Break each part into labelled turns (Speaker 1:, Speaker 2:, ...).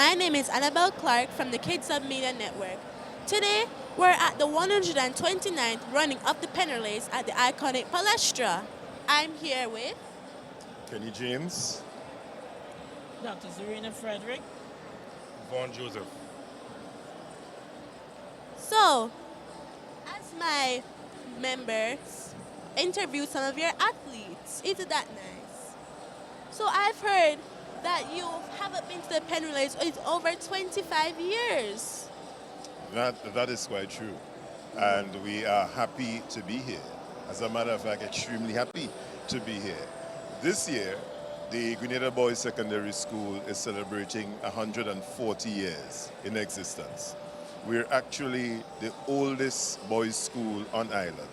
Speaker 1: My name is Annabelle Clark from the KiDz Media Network. Today, we're at the 129th running of the Penn Relays at the iconic Palestra. I'm here with
Speaker 2: Kenny James.
Speaker 3: Dr. Serena Frederick.
Speaker 4: Vaughn Joseph.
Speaker 1: So, as my members interview some of your athletes, isn't that nice? So I've heard that you haven't been to the Penn Relays in over 25 years.
Speaker 2: That is quite true. And we are happy to be here. As a matter of fact, extremely happy to be here. This year, the Grenada Boys Secondary School is celebrating 140 years in existence. We're actually the oldest boys' school on island.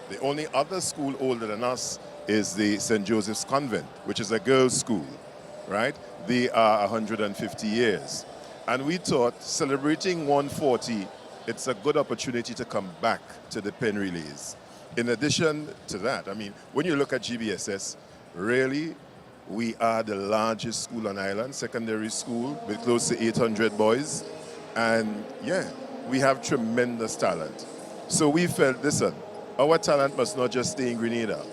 Speaker 2: The only other school older than us is the St. Joseph's Convent, which is a girls' school, right? They are 150 years. And we thought celebrating 140, it's a good opportunity to come back to the Penn Relays. In addition to that, I mean, when you look at GBSS, really, we are the largest school on island, secondary school with close to 800 boys. And yeah, we have tremendous talent. So we felt, listen, our talent must not just stay in Grenada.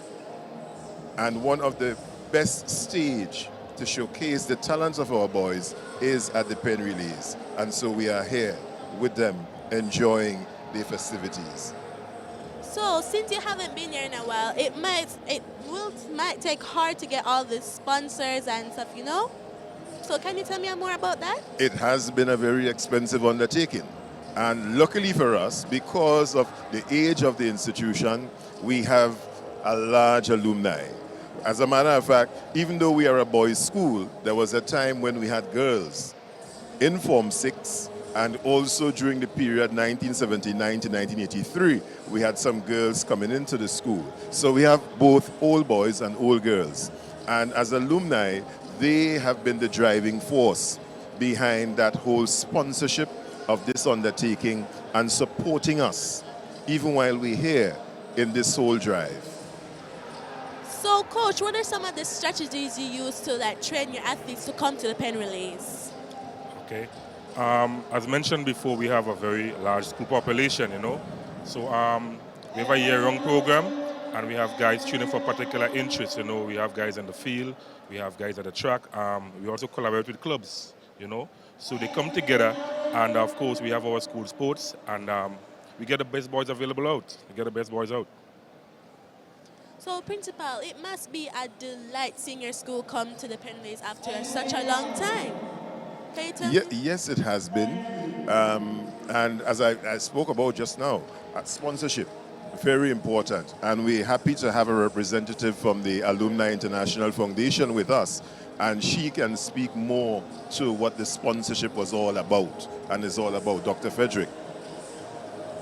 Speaker 2: And one of the best stage to showcase the talents of our boys is at the Penn Relays. And so we are here with them enjoying the festivities.
Speaker 1: So since you haven't been here in a while, it might take hard to get all the sponsors and stuff, you know? So can you tell me more about that?
Speaker 2: It has been a very expensive undertaking. And luckily for us, because of the age of the institution, we have a large alumni. As a matter of fact, even though we are a boys' school, there was a time when we had girls in Form 6, and also during the period 1979 to 1983, we had some girls coming into the school. So we have both old boys and old girls. And as alumni, they have been the driving force behind that whole sponsorship of this undertaking and supporting us, even while we're here in this whole drive.
Speaker 1: So, Coach, what are some of the strategies you use to train your athletes to come to the Penn Relays?
Speaker 4: Okay. As mentioned before, we have a very large school population, you know. So we have a year-round program, and we have guys tuning for particular interests, you know. We have guys in the field, we have guys at the track. We also collaborate with clubs, you know. So they come together, and of course, we have our school sports, and we get the best boys available out. We get the best boys out.
Speaker 1: So, Principal, it must be a delight seeing your school come to the Penn Relays after such a long time. Can you tell me?
Speaker 2: Yes, it has been. And as I spoke about just now, sponsorship, very important. And we're happy to have a representative from the Alumni International Foundation with us. And she can speak more to what the sponsorship was all about and is all about. Dr. Frederick.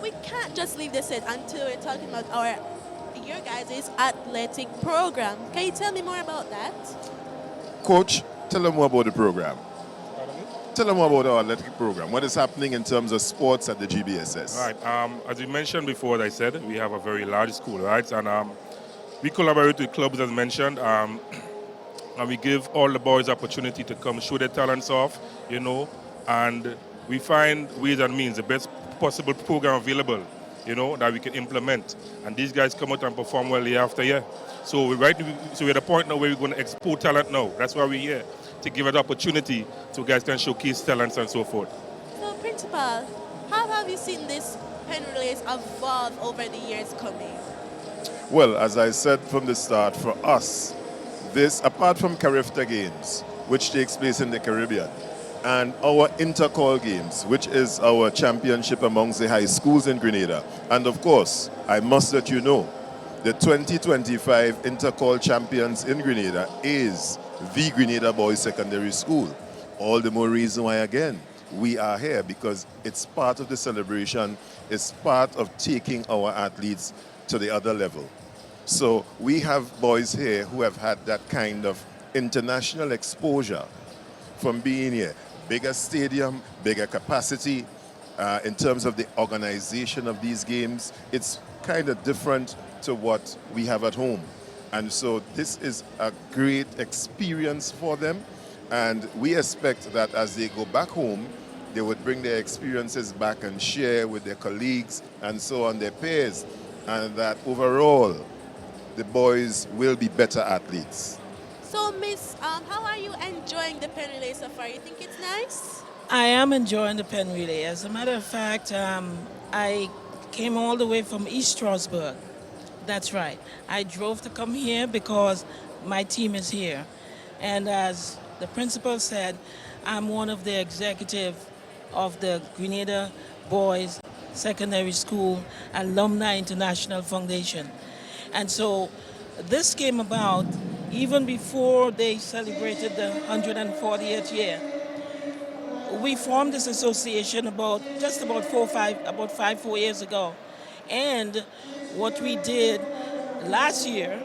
Speaker 1: We can't just leave this in until we're talking about your guys' athletic program. Can you tell me more about that?
Speaker 2: Coach, tell them more about the program. Tell them more about our athletic program. What is happening in terms of sports at the GBSS?
Speaker 4: Right. As you mentioned before, as I said, we have a very large school, right? And we collaborate with clubs, as mentioned, and we give all the boys opportunity to come show their talents off, you know, and we find ways and means, the best possible program available, you know, that we can implement. And these guys come out and perform well year after year. So we're at the point now where we're going to export talent now. That's why we're here, to give it opportunity so guys can showcase talents and so forth.
Speaker 1: So, Principal, how have you seen this Penn Relays evolve over the years coming?
Speaker 2: Well, as I said from the start, for us, this, apart from Carifta Games, which takes place in the Caribbean, and our intercall games, which is our championship amongst the high schools in Grenada. And of course, I must let you know, the 2025 intercall champions in Grenada is the Grenada Boys Secondary School. All the more reason why, again, we are here, because it's part of the celebration, it's part of taking our athletes to the other level. So we have boys here who have had that kind of international exposure from being here. Bigger stadium, bigger capacity. In terms of the organization of these games, it's kind of different to what we have at home. And so this is a great experience for them. And we expect that as they go back home, they would bring their experiences back and share with their colleagues and so on, their peers, and that overall, the boys will be better athletes.
Speaker 1: So, Miss, how are you enjoying the Penn Relay so far? You think it's nice?
Speaker 3: I am enjoying the Penn Relay. As a matter of fact, I came all the way from East Strasbourg. That's right. I drove to come here because my team is here. And as the principal said, I'm one of the executive of the Grenada Boys Secondary School Alumni International Foundation. And so this came about even before they celebrated the 140th year. We formed this association about 4 years ago. And what we did last year,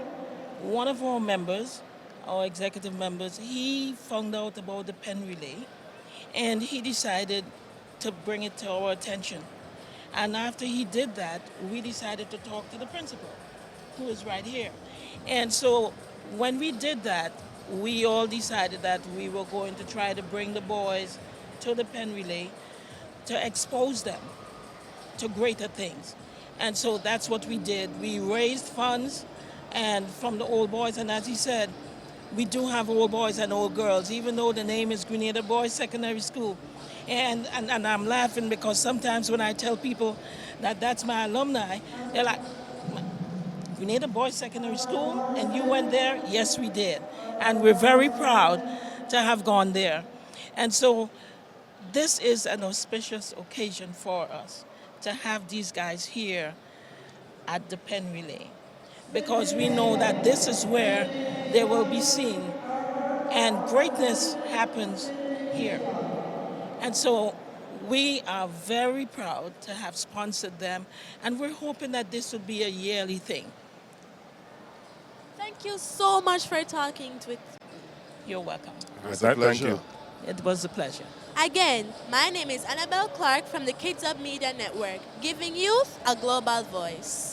Speaker 3: one of our members, our executive members, he found out about the Penn Relay and he decided to bring it to our attention. And after he did that, we decided to talk to the principal, who is right here. And so when we did that, we all decided that we were going to try to bring the boys to the Penn Relay to expose them to greater things. And so that's what we did. We raised funds and from the old boys, and as he said, we do have old boys and old girls, even though the name is Grenada Boys Secondary School. And I'm laughing because sometimes when I tell people that that's my alumni, they're like, Grenada Boys Secondary School, and you went there? Yes, we did. And we're very proud to have gone there. And so this is an auspicious occasion for us to have these guys here at the Penn Relay, because we know that this is where they will be seen and greatness happens here. And so we are very proud to have sponsored them, and we're hoping that this will be a yearly thing.
Speaker 1: Thank you so much for talking with me.
Speaker 3: You're welcome.
Speaker 2: It's a
Speaker 4: Thank you.
Speaker 2: pleasure.
Speaker 3: It was a pleasure.
Speaker 1: Again, my name is Annabelle Clark from the KiDz Media Network, giving youth a global voice.